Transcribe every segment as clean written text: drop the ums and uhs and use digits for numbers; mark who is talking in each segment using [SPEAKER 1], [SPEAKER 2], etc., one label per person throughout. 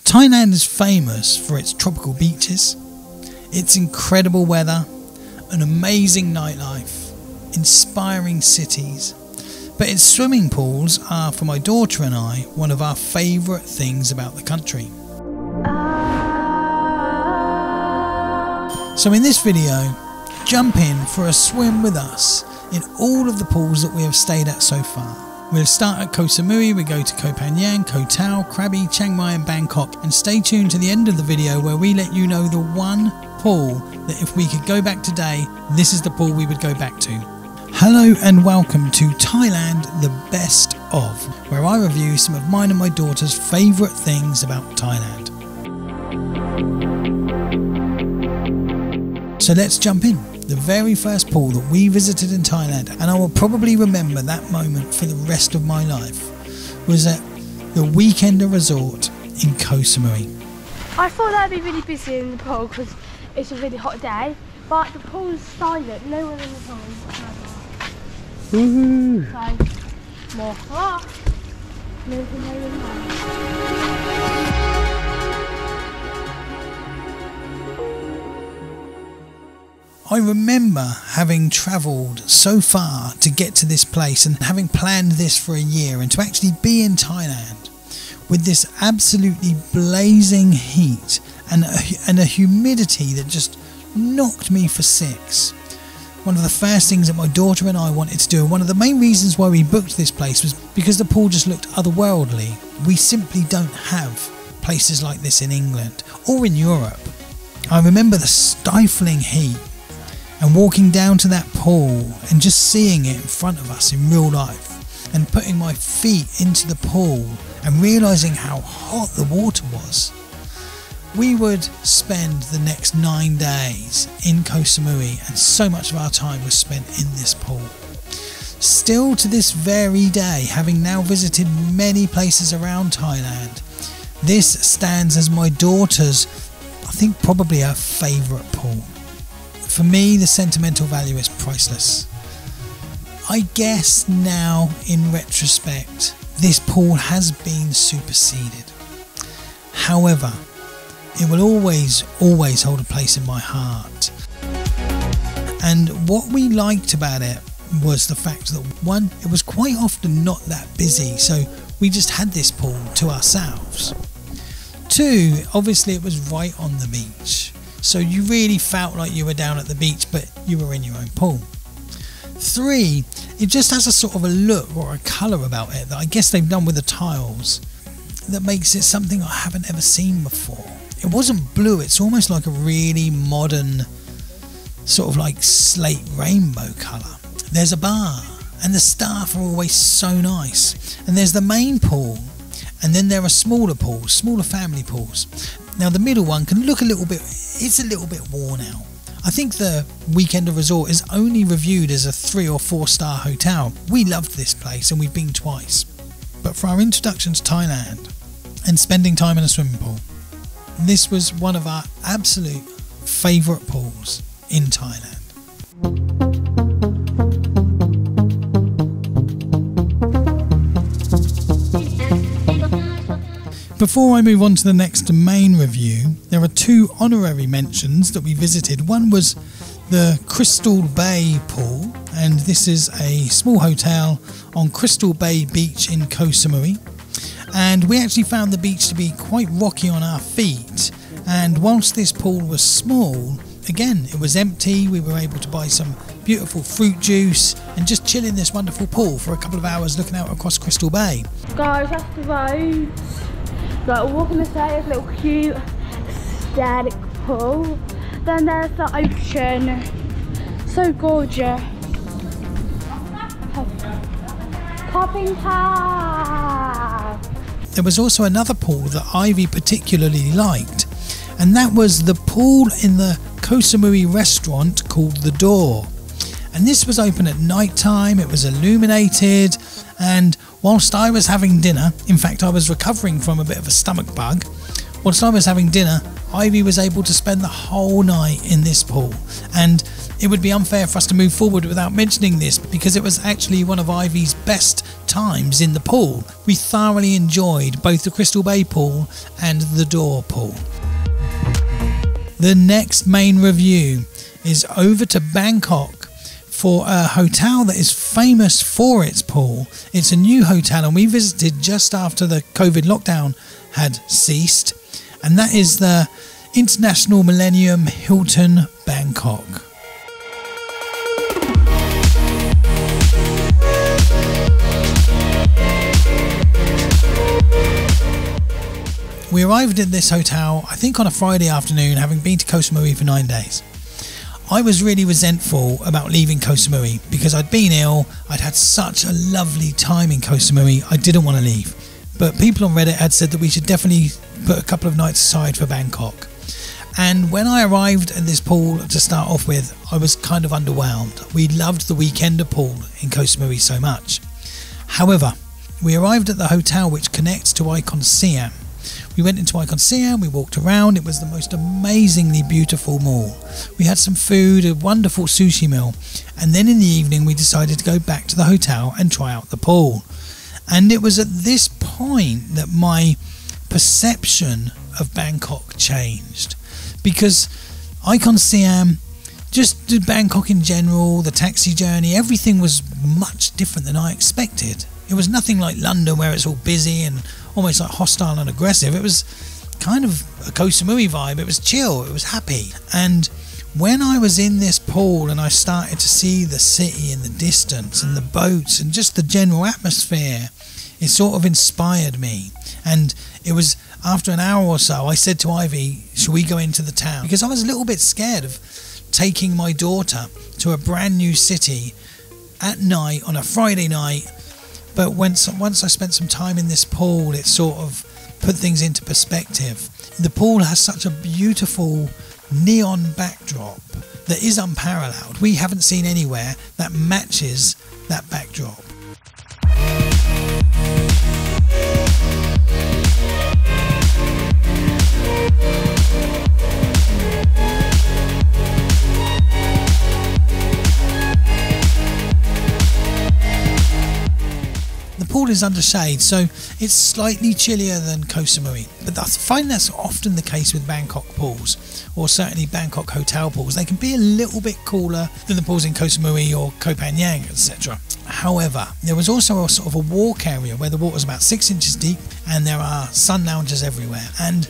[SPEAKER 1] Thailand is famous for its tropical beaches, its incredible weather, an amazing nightlife, inspiring cities, but its swimming pools are, for my daughter and I, one of our favourite things about the country. So in this video, jump in for a swim with us in all of the pools that we have stayed at so far. We'll start at Koh Samui, we go to Koh Phangan, Koh Tao, Krabi, Chiang Mai and Bangkok, and stay tuned to the end of the video where we let you know the one pool that if we could go back today, this is the pool we would go back to. Hello and welcome to Thailand the Best Of, where I review some of mine and my daughter's favourite things about Thailand. So let's jump in. The very first pool that we visited in Thailand, and I will probably remember that moment for the rest of my life, was at the Weekender Resort in Koh Samui.
[SPEAKER 2] I thought that would be really busy in the pool because it's a really hot day, but the pool is silent, no one in the pool.
[SPEAKER 1] Woohoo!
[SPEAKER 2] So, more hot. No one.
[SPEAKER 1] I remember having travelled so far to get to this place and having planned this for a year, and to actually be in Thailand with this absolutely blazing heat and a humidity that just knocked me for six. One of the first things that my daughter and I wanted to do, and one of the main reasons why we booked this place, was because the pool just looked otherworldly. We simply don't have places like this in England or in Europe. I remember the stifling heat and walking down to that pool and just seeing it in front of us in real life, and putting my feet into the pool and realising how hot the water was. We would spend the next 9 days in Koh Samui, and so much of our time was spent in this pool. Still to this very day, having now visited many places around Thailand, this stands as my daughter's, I think probably her favourite pool. For me, the sentimental value is priceless. I guess now, in retrospect, this pool has been superseded. However, it will always hold a place in my heart. And what we liked about it was the fact that, one, it was quite often not that busy, so we just had this pool to ourselves. Two, obviously it was right on the beach, so you really felt like you were down at the beach, but you were in your own pool. Three, it just has a sort of a look or a colour about it that I guess they've done with the tiles that makes it something I haven't ever seen before. It wasn't blue, it's almost like a really modern sort of like slate rainbow colour. There's a bar and the staff are always so nice, and there's the main pool, and then there are smaller pools, smaller family pools. Now the middle one can look a little bit, it's a little bit worn out. I think the Weekender Resort is only reviewed as a 3 or 4 star hotel. We loved this place and we've been twice. But for our introduction to Thailand and spending time in a swimming pool, this was one of our absolute favourite pools in Thailand. Before I move on to the next main review, there are 2 honorary mentions that we visited. One was the Crystal Bay pool, and this is a small hotel on Crystal Bay Beach in Koh Samui. And we actually found the beach to be quite rocky on our feet, and whilst this pool was small, again it was empty. We were able to buy some beautiful fruit juice and just chill in this wonderful pool for a couple of hours looking out across Crystal Bay.
[SPEAKER 2] Guys, that's the road. Like, we're walking this way, there's a little cute static pool. Then there's the ocean. So gorgeous. Popping park.
[SPEAKER 1] There was also another pool that Ivy particularly liked, and that was the pool in the Koh Samui restaurant called The Door. And this was open at night time, it was illuminated, and whilst I was having dinner, in fact I was recovering from a bit of a stomach bug, whilst I was having dinner, Ivy was able to spend the whole night in this pool. And It would be unfair for us to move forward without mentioning this, because it was actually one of Ivy's best times in the pool. We thoroughly enjoyed both the Crystal Bay pool and the Door pool. The next main review is over to Bangkok for a hotel that is famous for its pool. It's a new hotel and we visited just after the COVID lockdown had ceased, and that is the International Millennium Hilton Bangkok. We arrived at this hotel, I think on a Friday afternoon, having been to Koh Samui for 9 days. I was really resentful about leaving Koh Samui because I'd been ill. I'd had such a lovely time in Koh Samui, I didn't want to leave. But people on Reddit had said that we should definitely put a couple of nights aside for Bangkok. And when I arrived at this pool to start off with, I was kind of underwhelmed. We loved the weekender pool in Koh Samui so much. However, we arrived at the hotel which connects to Icon Siam. We went into Icon Siam, we walked around, it was the most amazingly beautiful mall. We had some food, a wonderful sushi meal, and then in the evening we decided to go back to the hotel and try out the pool. And it was at this point that my perception of Bangkok changed, because Icon Siam, just Bangkok in general, the taxi journey, everything was much different than I expected. It was nothing like London where it's all busy and almost like hostile and aggressive. It was kind of a Koh Samui vibe. It was chill, it was happy. And when I was in this pool and I started to see the city in the distance and the boats and just the general atmosphere, it sort of inspired me. And it was after an hour or so I said to Ivy, should we go into the town? Because I was a little bit scared of taking my daughter to a brand new city at night on a Friday night. But once I spent some time in this pool, it sort of put things into perspective. The pool has such a beautiful neon backdrop that is unparalleled. We haven't seen anywhere that matches that backdrop. The pool is under shade, so it's slightly chillier than Koh Samui, but I find that's often the case with Bangkok pools, or certainly Bangkok hotel pools. They can be a little bit cooler than the pools in Koh Samui or Koh Phangan, etc. However, there was also a sort of a walk area where the water was about 6 inches deep and there are sun loungers everywhere. And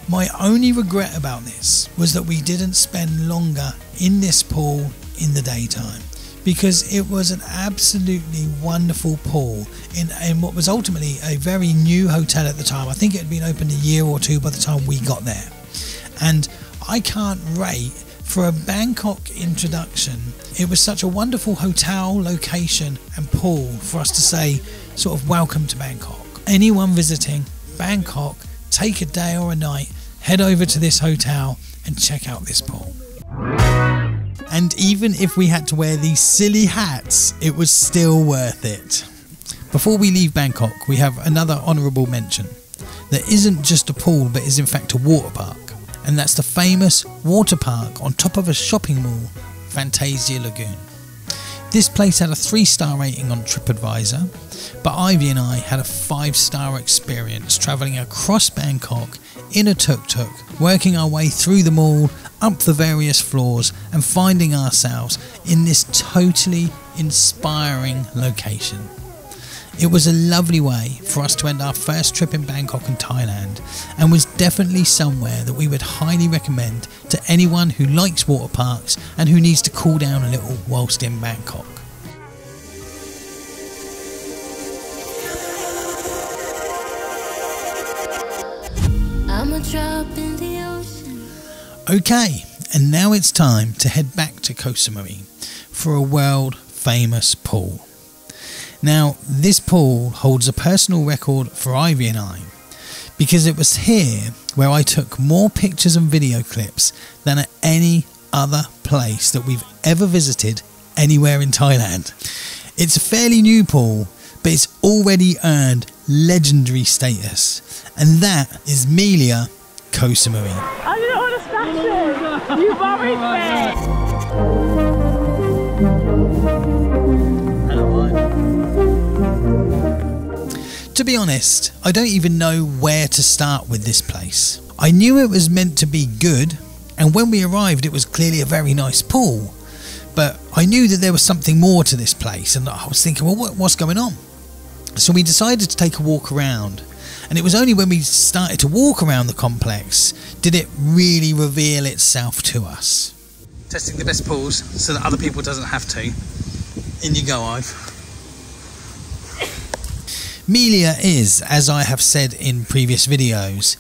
[SPEAKER 1] my only regret about this was that we didn't spend longer in this pool in the daytime, because it was an absolutely wonderful pool in what was ultimately a very new hotel at the time. I think it had been opened a year or two by the time we got there. And I can't rate, for a Bangkok introduction, it was such a wonderful hotel location and pool for us to say sort of welcome to Bangkok. Anyone visiting Bangkok, take a day or a night, head over to this hotel and check out this pool. And even if we had to wear these silly hats, it was still worth it. Before we leave Bangkok, we have another honourable mention. There isn't just a pool, but is in fact a water park. And that's the famous water park on top of a shopping mall, Fantasia Lagoon. This place had a 3-star rating on TripAdvisor, but Ivy and I had a 5-star experience travelling across Bangkok in a tuk-tuk, working our way through the mall, up the various floors and finding ourselves in this totally inspiring location. It was a lovely way for us to end our first trip in Bangkok and Thailand, and was definitely somewhere that we would highly recommend to anyone who likes water parks and who needs to cool down a little whilst in Bangkok.
[SPEAKER 3] I'm a drop in the ocean.
[SPEAKER 1] Okay, and now it's time to head back to Koh Samui for a world famous pool. Now, this pool holds a personal record for Ivy and I, because it was here where I took more pictures and video clips than at any other place that we've ever visited anywhere in Thailand. It's a fairly new pool, but it's already earned legendary status, and that is Melia, Koh Samui.
[SPEAKER 2] I didn't want to scratch it. You worried me.
[SPEAKER 1] To be honest, I don't even know where to start with this place. I knew it was meant to be good, and when we arrived it was clearly a very nice pool, but I knew that there was something more to this place, and I was thinking, well, what's going on? So we decided to take a walk around, and it was only when we started to walk around the complex did it really reveal itself to us. Testing the best pools so that other people doesn't have to. In you go, Ive. Melia is, as I have said in previous videos,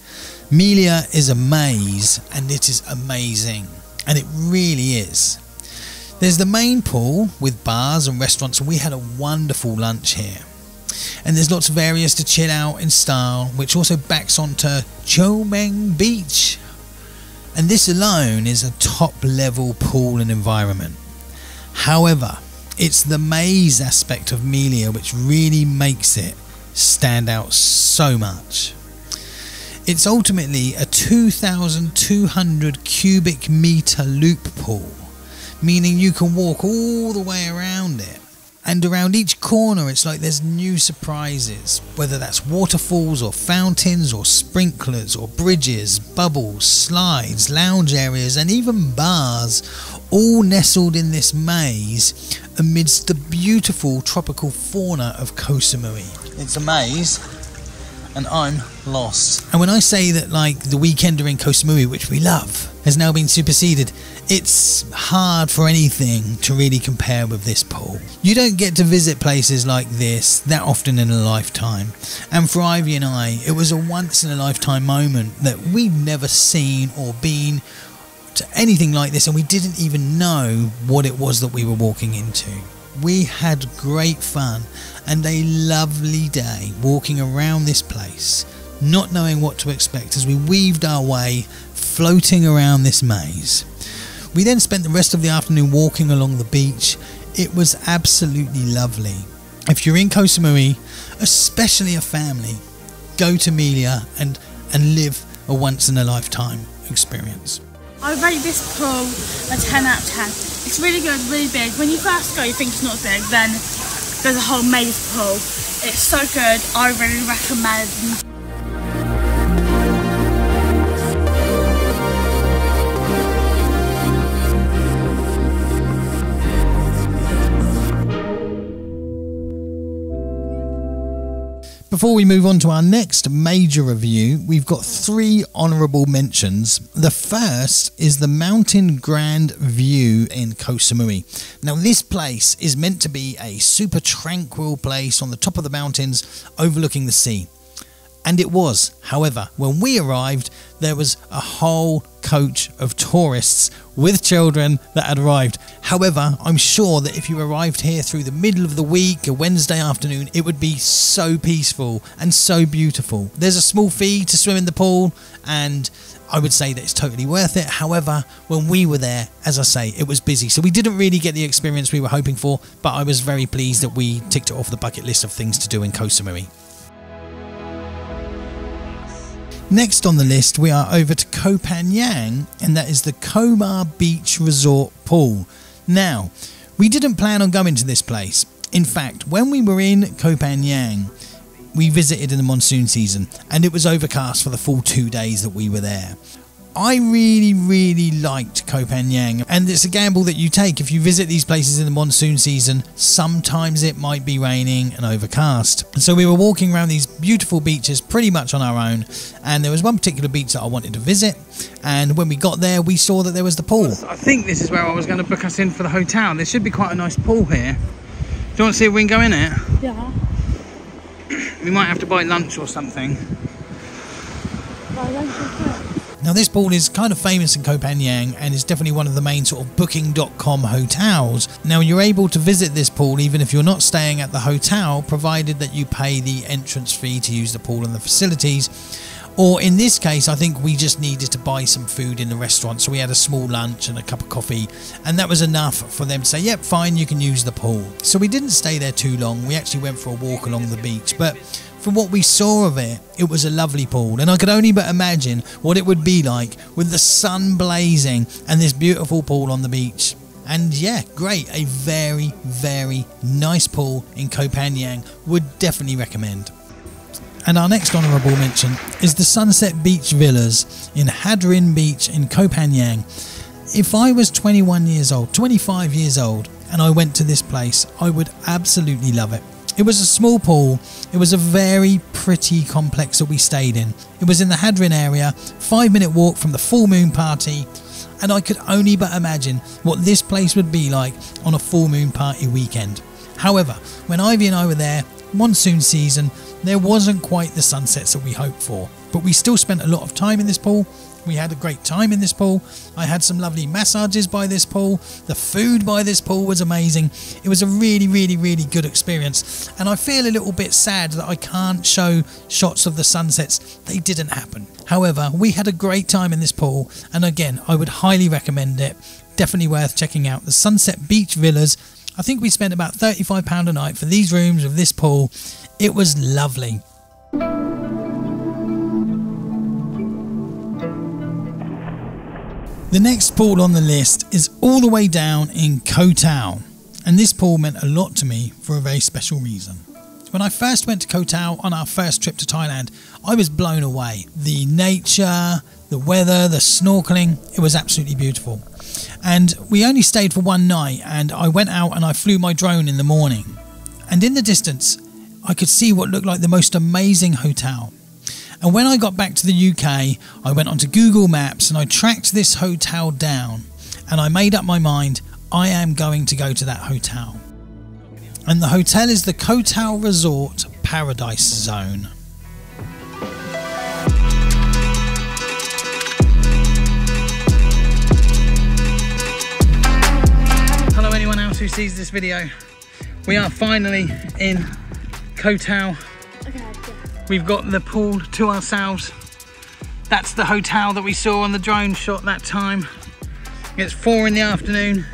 [SPEAKER 1] Melia is a maze, and it is amazing, and it really is. There's the main pool with bars and restaurants, and we had a wonderful lunch here. And there's lots of areas to chill out in style, which also backs onto Chow Meng Beach. And this alone is a top level pool and environment. However, it's the maze aspect of Melia which really makes it stand out so much. It's ultimately a 2,200 cubic metre loop pool, meaning you can walk all the way around it. And around each corner it's like there's new surprises, whether that's waterfalls or fountains or sprinklers or bridges, bubbles, slides, lounge areas and even bars, all nestled in this maze amidst the beautiful tropical fauna of Koh Samui. It's a maze and I'm lost. And when I say that, like, the weekender in Koh Samui, which we love, has now been superseded, it's hard for anything to really compare with this pool. You don't get to visit places like this that often in a lifetime, and for Ivy and I it was a once in a lifetime moment that we'd never seen or been to anything like this, and we didn't even know what it was that we were walking into. We had great fun and a lovely day walking around this place, not knowing what to expect as we weaved our way, floating around this maze. We then spent the rest of the afternoon walking along the beach. It was absolutely lovely. If you're in Koh Samui, especially a family, go to Melia and live a once in a lifetime experience.
[SPEAKER 2] I rate this pool a 10 out of 10. It's really good, really big. When you first go you think it's not big, then there's a whole maze pool. It's so good, I really recommend.
[SPEAKER 1] Before we move on to our next major review, we've got 3 honourable mentions. The first is the Mountain Grand View in Koh Samui. Now this place is meant to be a super tranquil place on the top of the mountains overlooking the sea. And it was. However, when we arrived, there was a whole coach of tourists with children that had arrived. However, I'm sure that if you arrived here through the middle of the week, a Wednesday afternoon, it would be so peaceful and so beautiful. There's a small fee to swim in the pool, and I would say that it's totally worth it. However, when we were there, as I say, it was busy, so we didn't really get the experience we were hoping for, but I was very pleased that we ticked it off the bucket list of things to do in Koh Samui. Next on the list we are over to Koh Phangan, and that is the Khoma Beach Resort Pool. Now, we didn't plan on going to this place. In fact, when we were in Koh Phangan, we visited in the monsoon season and it was overcast for the full 2 days that we were there. I really liked Koh Phangan, and it's a gamble that you take if you visit these places in the monsoon season. Sometimes it might be raining and overcast. So we were walking around these beautiful beaches pretty much on our own, and there was one particular beach that I wanted to visit, and when we got there we saw that there was the pool. I think this is where I was going to book us in for the hotel. There should be quite a nice pool here. Do you want to see if we can go in it?
[SPEAKER 2] Yeah.
[SPEAKER 1] We might have to buy lunch or something.
[SPEAKER 2] Buy lunch or something?
[SPEAKER 1] Now this pool is kind of famous in Koh Phangan and is definitely one of the main sort of booking.com hotels. Now you're able to visit this pool even if you're not staying at the hotel, provided that you pay the entrance fee to use the pool and the facilities. Or in this case, I think we just needed to buy some food in the restaurant, so we had a small lunch and a cup of coffee, and that was enough for them to say, yep, fine, you can use the pool. So we didn't stay there too long. We actually went for a walk along the beach, but from what we saw of it, it was a lovely pool, and I could only but imagine what it would be like with the sun blazing and this beautiful pool on the beach. And yeah, great, a very nice pool in Koh Phangan, would definitely recommend. And our next honourable mention is the Sunset Beach Villas in Haadrin Beach in Koh Samui. If I was 21 years old, 25 years old, and I went to this place, I would absolutely love it. It was a small pool. It was a very pretty complex that we stayed in. It was in the Haadrin area, 5-minute walk from the full moon party, and I could only but imagine what this place would be like on a full moon party weekend. However, when Ivy and I were there, monsoon season, there wasn't quite the sunsets that we hoped for, but we still spent a lot of time in this pool. We had a great time in this pool. I had some lovely massages by this pool. The food by this pool was amazing. It was a really, really, really good experience. And I feel a little bit sad that I can't show shots of the sunsets. They didn't happen. However, we had a great time in this pool. And again, I would highly recommend it. Definitely worth checking out the Sunset Beach Villas. I think we spent about £35 a night for these rooms with this pool. It was lovely. The next pool on the list is all the way down in Koh Samui, and this pool meant a lot to me for a very special reason. When I first went to Koh Samui on our first trip to Thailand, I was blown away. The nature, the weather, the snorkeling, it was absolutely beautiful. And we only stayed for one night, and I went out and I flew my drone in the morning. And in the distance, I could see what looked like the most amazing hotel. And when I got back to the UK, I went onto Google Maps and I tracked this hotel down, and I made up my mind, I am going to go to that hotel. And the hotel is the Koh Samui Resort Paradise Zone. Hello anyone else who sees this video. We are finally in Koh Samui. We've got the pool to ourselves. That's the hotel that we saw on the drone shot that time. It's 4 in the afternoon.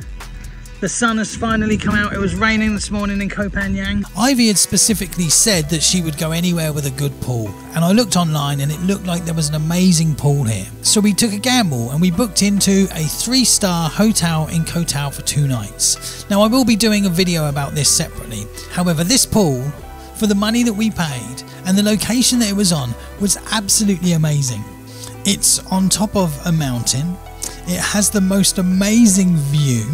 [SPEAKER 1] The sun has finally come out. It was raining this morning in Koh Samui. Ivy had specifically said that she would go anywhere with a good pool. And I looked online and it looked like there was an amazing pool here. So we took a gamble and we booked into a 3-star hotel in Koh Samui for 2 nights. Now I will be doing a video about this separately. However, this pool, for the money that we paid and the location that it was on, was absolutely amazing. It's on top of a mountain. It has the most amazing view.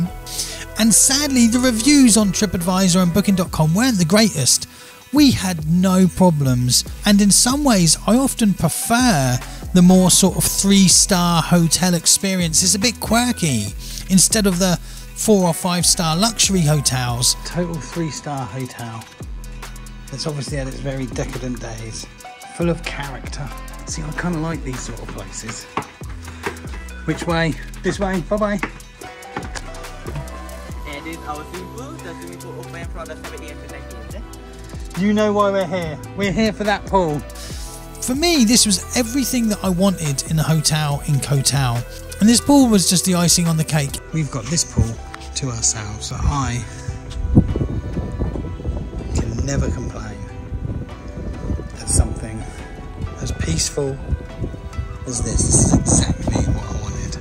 [SPEAKER 1] And sadly, the reviews on TripAdvisor and Booking.com weren't the greatest. We had no problems. And in some ways, I often prefer the more sort of 3-star hotel experience. It's a bit quirky instead of the 4 or 5-star luxury hotels. Total 3-star hotel. It's obviously had its very decadent days, full of character. See, I kind of like these sort of places. Which way? This way. Bye-bye.
[SPEAKER 4] And this is our swimming pool. The swimming pool open from the 7 AM to 9 PM.
[SPEAKER 1] You know why we're here. We're here for that pool. For me, this was everything that I wanted in a hotel in Koh Samui. And this pool was just the icing on the cake. We've got this pool to ourselves, so I can never complain. That's something as peaceful as this. This is exactly what I wanted.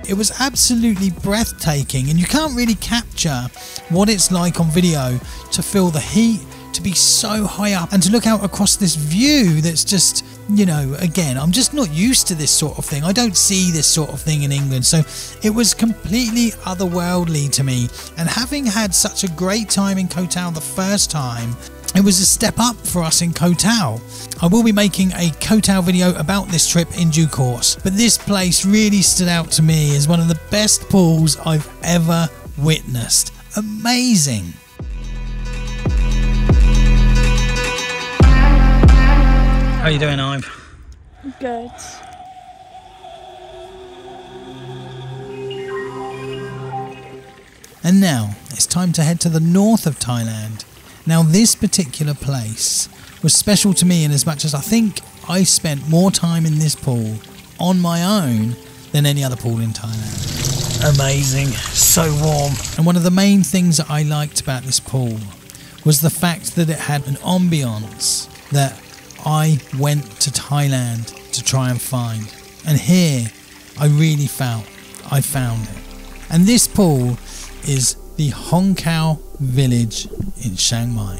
[SPEAKER 1] It was absolutely breathtaking, and you can't really capture what it's like on video to feel the heat, to be so high up and to look out across this view that's just, you know, again, I'm just not used to this sort of thing. I don't see this sort of thing in England, so it was completely otherworldly to me. And having had such a great time in Koh Samui the first time, it was a step up for us in Koh Samui. I will be making a Koh Samui video about this trip in due course, but this place really stood out to me as one of the best pools I've ever witnessed. Amazing. How are you doing, Ive?
[SPEAKER 2] Good.
[SPEAKER 1] And now it's time to head to the north of Thailand. Now this particular place was special to me in as much as I think I spent more time in this pool on my own than any other pool in Thailand. Amazing, so warm. And one of the main things that I liked about this pool was the fact that it had an ambience that I went to Thailand to try and find. And here I really felt I found it. And this pool is the Khao village in Chiang Mai.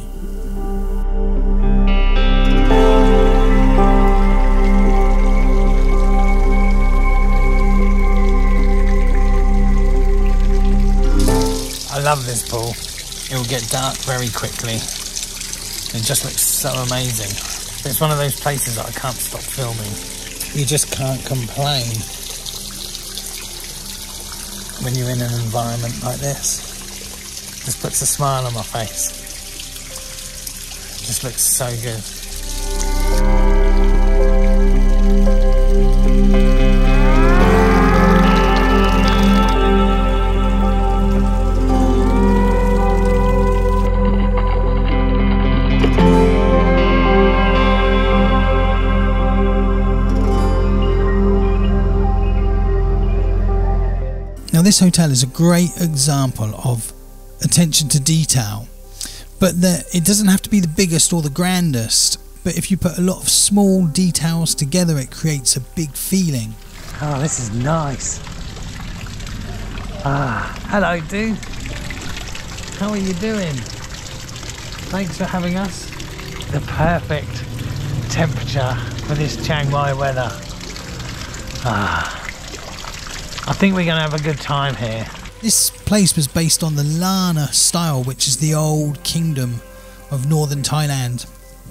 [SPEAKER 1] I love this pool. It will get dark very quickly. It just looks so amazing. It's one of those places that I can't stop filming. You just can't complain when you're in an environment like this. Just puts a smile on my face. It just looks so good. Now this hotel is a great example of attention to detail, but it doesn't have to be the biggest or the grandest, but if you put a lot of small details together it creates a big feeling. Oh, this is nice. Hello dude, how are you doing? Thanks for having us. The perfect temperature for this Chiang Mai weather. I think we're going to have a good time here. This place was based on the Lana style, which is the old kingdom of northern Thailand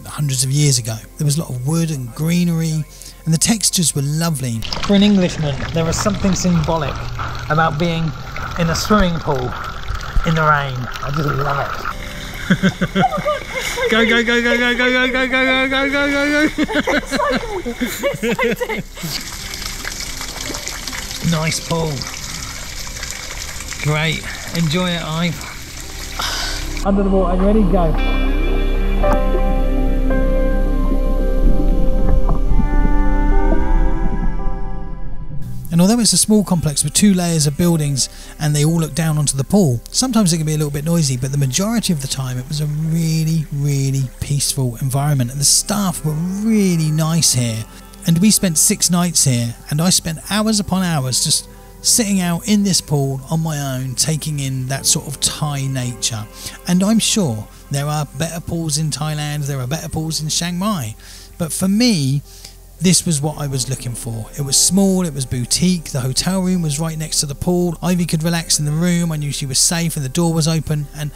[SPEAKER 1] hundreds of years ago. There was a lot of wood and greenery and the textures were lovely. For an Englishman, there was something symbolic about being in a swimming pool in the rain. I just love it. Go, go, go, go, go, go, go, go, go, go, go, go, go.
[SPEAKER 2] It's so cool. It's so sick.
[SPEAKER 1] Nice pool. Great. Enjoy it, Ive. Under the water, ready? Go. And although it's a small complex with 2 layers of buildings and they all look down onto the pool, sometimes it can be a little bit noisy, but the majority of the time it was a really, really peaceful environment and the staff were really nice here. And we spent 6 nights here and I spent hours upon hours just sitting out in this pool on my own, taking in that sort of Thai nature. And I'm sure there are better pools in Thailand, there are better pools in Chiang Mai, but for me this was what I was looking for. It was small, it was boutique, the hotel room was right next to the pool, Ivy could relax in the room, I knew she was safe and the door was open, and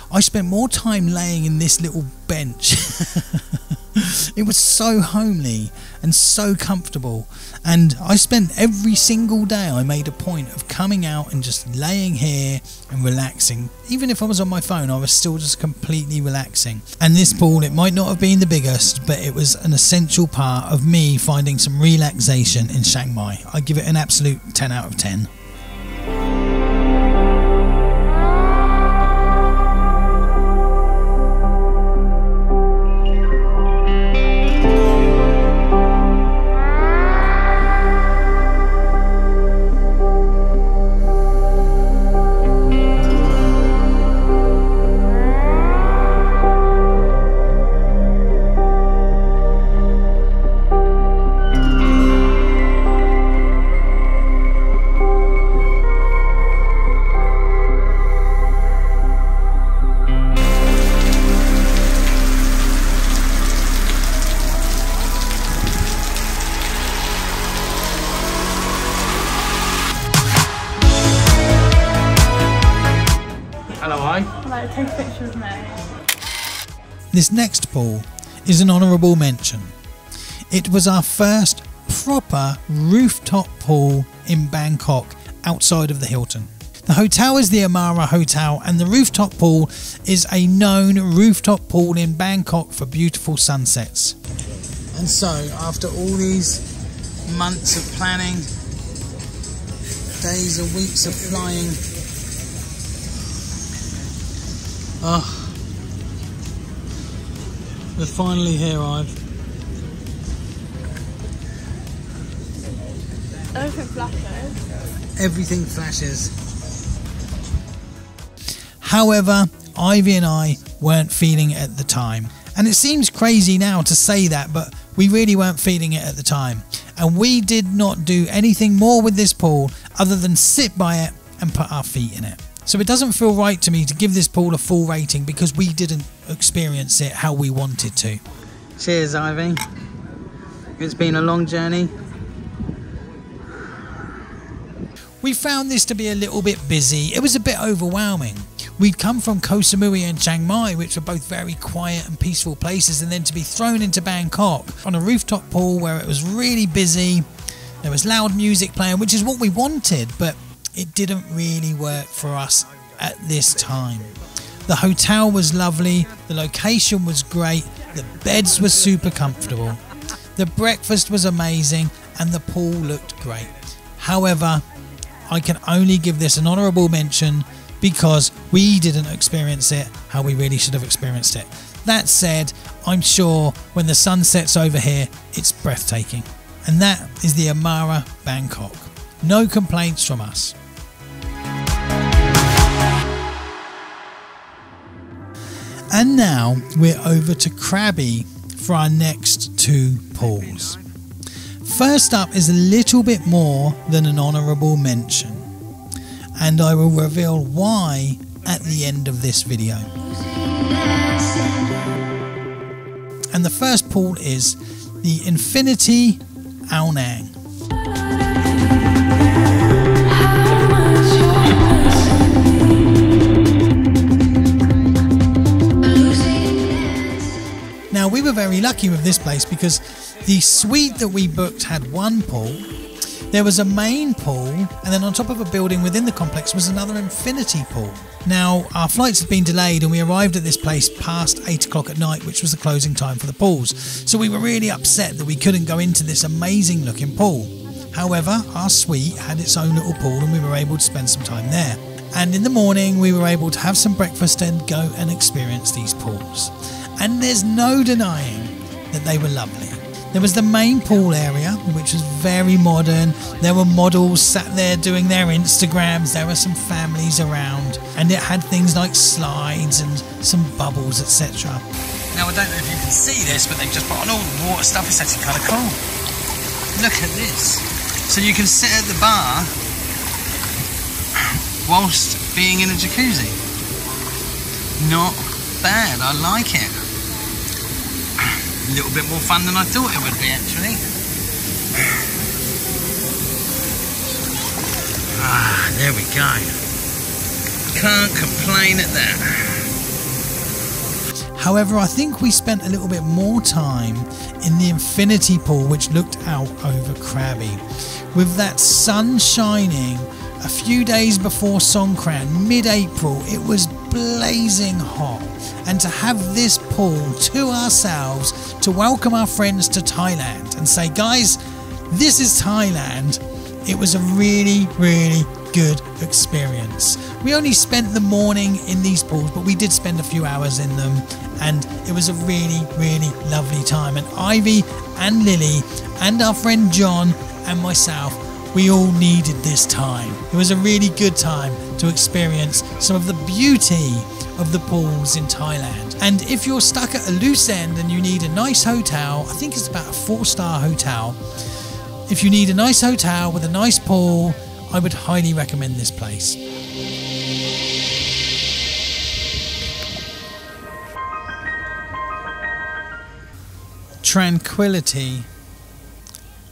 [SPEAKER 1] I spent more time laying in this little bench. It was so homely and so comfortable, and I spent every single day, I made a point of coming out and just laying here and relaxing. Even if I was on my phone, I was still just completely relaxing. And this pool, it might not have been the biggest, but it was an essential part of me finding some relaxation in Chiang Mai. I give it an absolute 10 out of 10.
[SPEAKER 2] Take a picture of me.
[SPEAKER 1] This next pool is an honourable mention. It was our first proper rooftop pool in Bangkok outside of the Hilton. The hotel is the Amara Hotel and the rooftop pool is a known rooftop pool in Bangkok for beautiful sunsets. And so after all these months of planning, days and weeks of flying, we're finally here, Ive.
[SPEAKER 2] Everything flashes.
[SPEAKER 1] Everything flashes. However, Ivy and I weren't feeling it at the time. And it seems crazy now to say that, but we really weren't feeling it at the time, and we did not do anything more with this pool other than sit by it and put our feet in it. So it doesn't feel right to me to give this pool a full rating because we didn't experience it how we wanted to.
[SPEAKER 4] Cheers, Ivy. It's been a long journey.
[SPEAKER 1] We found this to be a little bit busy. It was a bit overwhelming. We'd come from Koh Samui and Chiang Mai, which were both very quiet and peaceful places, and then to be thrown into Bangkok on a rooftop pool where it was really busy. There was loud music playing, which is what we wanted, but it didn't really work for us at this time. The hotel was lovely, the location was great, the beds were super comfortable, the breakfast was amazing, and the pool looked great. However, I can only give this an honourable mention because we didn't experience it how we really should have experienced it. That said, I'm sure when the sun sets over here, it's breathtaking. And that is the Amara Bangkok. No complaints from us. And now we're over to Krabi for our next two pools. First up is a little bit more than an honourable mention, and I will reveal why at the end of this video. And the first pool is the INNSiDE Ao Nang. Now we were very lucky with this place because the suite that we booked had one pool. There was a main pool, and then on top of a building within the complex was another infinity pool. Now, our flights had been delayed and we arrived at this place past 8 o'clock at night, which was the closing time for the pools. So we were really upset that we couldn't go into this amazing looking pool. However, our suite had its own little pool and we were able to spend some time there. And in the morning, we were able to have some breakfast and go and experience these pools. And there's no denying that they were lovely. There was the main pool area, which was very modern. There were models sat there doing their Instagrams. There were some families around, and it had things like slides and some bubbles, etc.
[SPEAKER 4] Now, I don't know if you can see this, but they've just put on all the water stuff. It's actually kind of cool. Look at this. So you can sit at the bar whilst being in a jacuzzi. Not bad. I like it. A little bit more fun than I thought it would be, actually. Ah, there we go. Can't complain at that.
[SPEAKER 1] However, I think we spent a little bit more time in the infinity pool, which looked out over Krabi. With that sun shining a few days before Songkran, mid-April, it was blazing hot. And to have this pool to ourselves to welcome our friends to Thailand and say, guys, this is Thailand, it was a really, really good experience. We only spent the morning in these pools, but we did spend a few hours in them, and it was a really, really lovely time. And Ivy and Lily and our friend John and myself, we all needed this time. It was a really good time to experience some of the beauty of the pools in Thailand. And if you're stuck at a loose end and you need a nice hotel, I think it's about a 4-star hotel. If you need a nice hotel with a nice pool, I would highly recommend this place. Tranquility,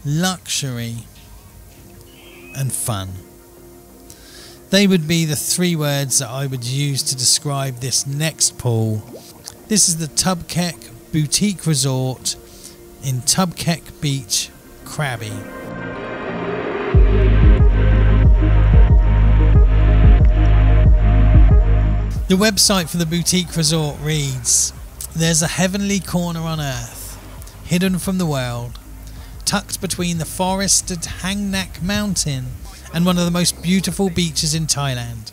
[SPEAKER 1] luxury, and fun. They would be the 3 words that I would use to describe this next pool. This is the Tubkaek Boutique Resort in Tubkaek Beach, Krabi. The website for the boutique resort reads, "There's a heavenly corner on earth, hidden from the world, tucked between the forested Hang Nak Mountain and one of the most beautiful beaches in Thailand.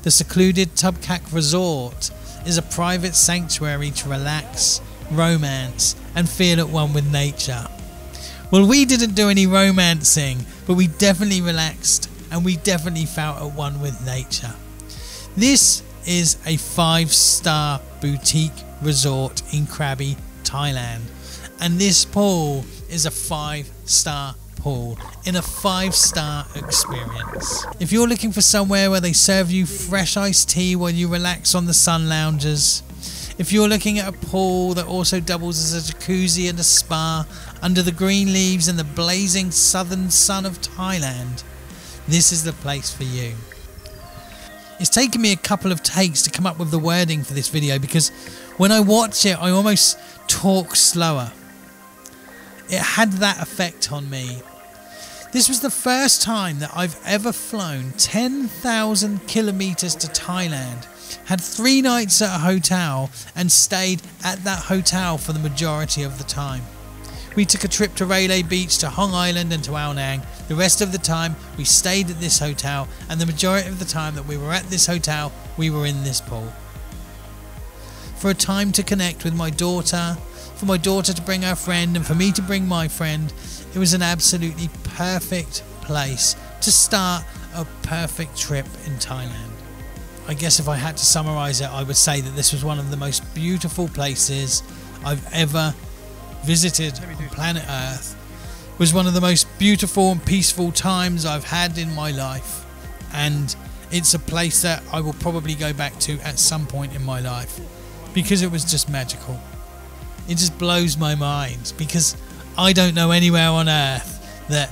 [SPEAKER 1] The secluded Tubkaek Resort is a private sanctuary to relax, romance, and feel at one with nature." Well, we didn't do any romancing, but we definitely relaxed and we definitely felt at one with nature. This is a 5-star boutique resort in Krabi, Thailand, And this pool is a 5-star pool in a 5-star experience. If you're looking for somewhere where they serve you fresh iced tea while you relax on the sun loungers, if you're looking at a pool that also doubles as a jacuzzi and a spa under the green leaves and the blazing southern sun of Thailand, this is the place for you. It's taken me a couple of takes to come up with the wording for this video because when I watch it I almost talk slower. It had that effect on me. This was the first time that I've ever flown 10,000 kilometers to Thailand, had 3 nights at a hotel and stayed at that hotel for the majority of the time. We took a trip to Railay Beach, to Hong Island and to Ao Nang. The rest of the time we stayed at this hotel, and the majority of the time that we were at this hotel we were in this pool. For a time to connect with my daughter, for my daughter to bring her friend and for me to bring my friend, it was an absolutely perfect place to start a perfect trip in Thailand. I guess if I had to summarise it, I would say that this was one of the most beautiful places I've ever visited on planet Earth. It was one of the most beautiful and peaceful times I've had in my life, and it's a place that I will probably go back to at some point in my life because it was just magical. It just blows my mind because I don't know anywhere on Earth that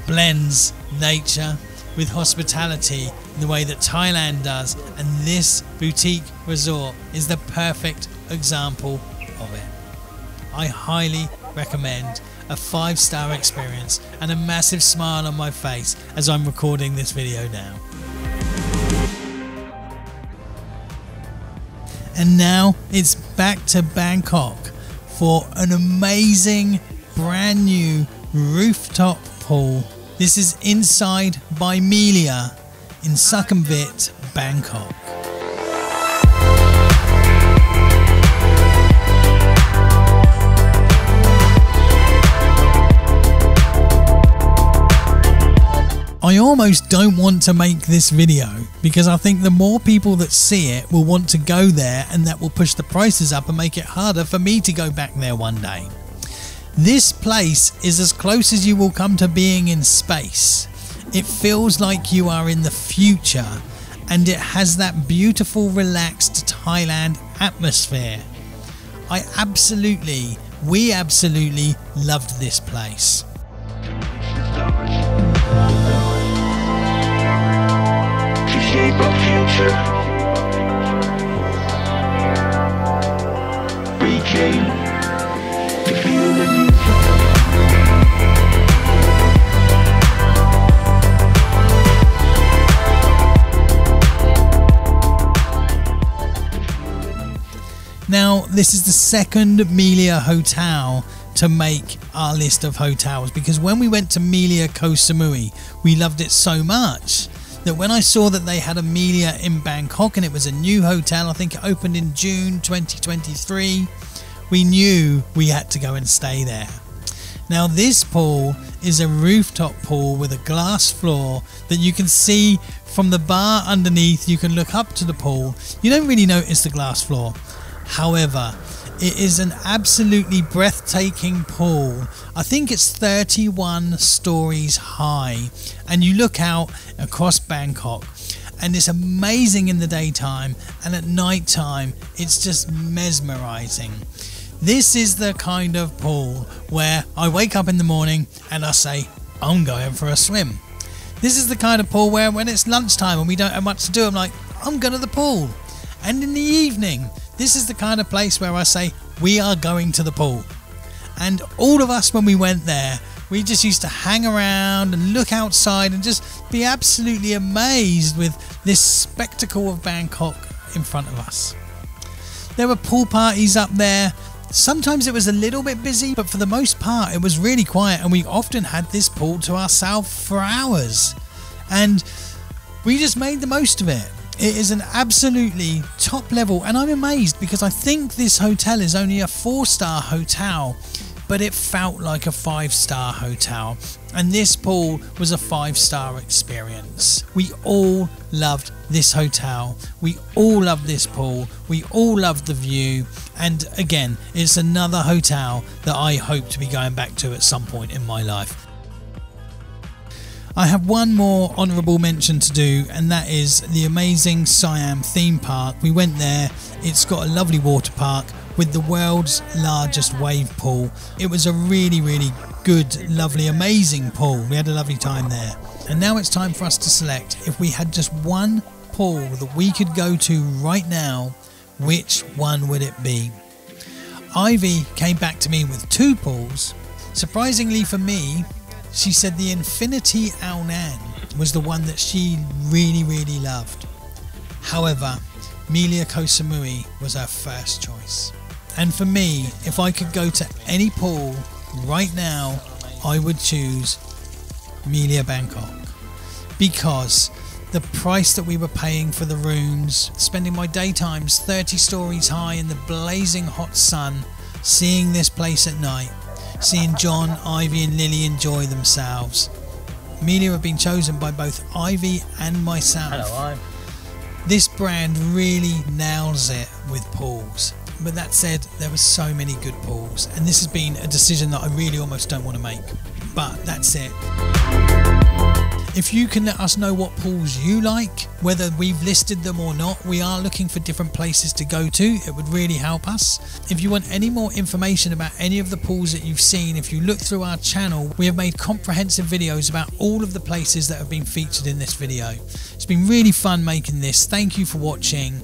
[SPEAKER 1] blends nature with hospitality in the way that Thailand does, and this boutique resort is the perfect example of it. I highly recommend a 5-star experience and a massive smile on my face as I'm recording this video now. And now it's back to Bangkok for an amazing brand new rooftop pool. This is INNSiDE by Melia in Sukhumvit, Bangkok. I almost don't want to make this video because I think the more people that see it will want to go there, and that will push the prices up and make it harder for me to go back there one day. This place is as close as you will come to being in space. It feels like you are in the future, and it has that beautiful relaxed Thailand atmosphere. We absolutely loved this place.
[SPEAKER 5] Shape our future. We came to feel the new
[SPEAKER 1] Now, this is the second Melia hotel to make our list of hotels, because when we went to Melia Koh Samui, we loved it so much that when I saw that they had a Melia in Bangkok and it was a new hotel, I think it opened in June 2023, we knew we had to go and stay there. Now this pool is a rooftop pool with a glass floor that you can see from the bar underneath. You can look up to the pool. You don't really notice the glass floor. However, it is an absolutely breathtaking pool. I think it's 31 stories high, and you look out across Bangkok and it's amazing in the daytime, and at night time it's just mesmerizing. This is the kind of pool where I wake up in the morning and I say, I'm going for a swim. This is the kind of pool where when it's lunchtime and we don't have much to do, I'm like, I'm going to the pool. And in the evening, this is the kind of place where I say, we are going to the pool. And all of us, when we went there, we just used to hang around and look outside and just be absolutely amazed with this spectacle of Bangkok in front of us. There were pool parties up there. Sometimes it was a little bit busy, but for the most part it was really quiet, and we often had this pool to ourselves for hours. And we just made the most of it. It is an absolutely top level, and I'm amazed because I think this hotel is only a 4-star hotel, but it felt like a 5-star hotel. And this pool was a 5-star experience. We all loved this hotel. We all loved this pool. We all loved the view. And again, it's another hotel that I hope to be going back to at some point in my life. I have one more honourable mention to do, and that is the amazing Siam theme park. We went there. It's got a lovely water park with the world's largest wave pool. It was a really, really good, lovely, amazing pool. We had a lovely time there. And now it's time for us to select, if we had just one pool that we could go to right now, which one would it be? Ivy came back to me with 2 pools. Surprisingly for me, she said the Infinity Ao Nan was the one that she really, really loved. However, Melia Koh Samui was her first choice. And for me, if I could go to any pool right now, I would choose Melia Bangkok, because the price that we were paying for the rooms, spending my daytimes 30 stories high in the blazing hot sun, seeing this place at night, seeing John, Ivy and Lily enjoy themselves. Melia have been chosen by both Ivy and myself.
[SPEAKER 4] Hello,
[SPEAKER 1] This brand really nails it with pools. But that said, there were so many good pools, and this has been a decision that I really almost don't want to make. But that's it. If you can let us know what pools you like, whether we've listed them or not, we are looking for different places to go to. It would really help us. If you want any more information about any of the pools that you've seen, if you look through our channel, we have made comprehensive videos about all of the places that have been featured in this video. It's been really fun making this. Thank you for watching.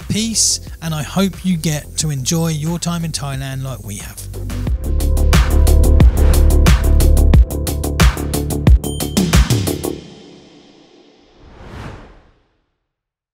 [SPEAKER 1] Peace, and I hope you get to enjoy your time in Thailand like we have.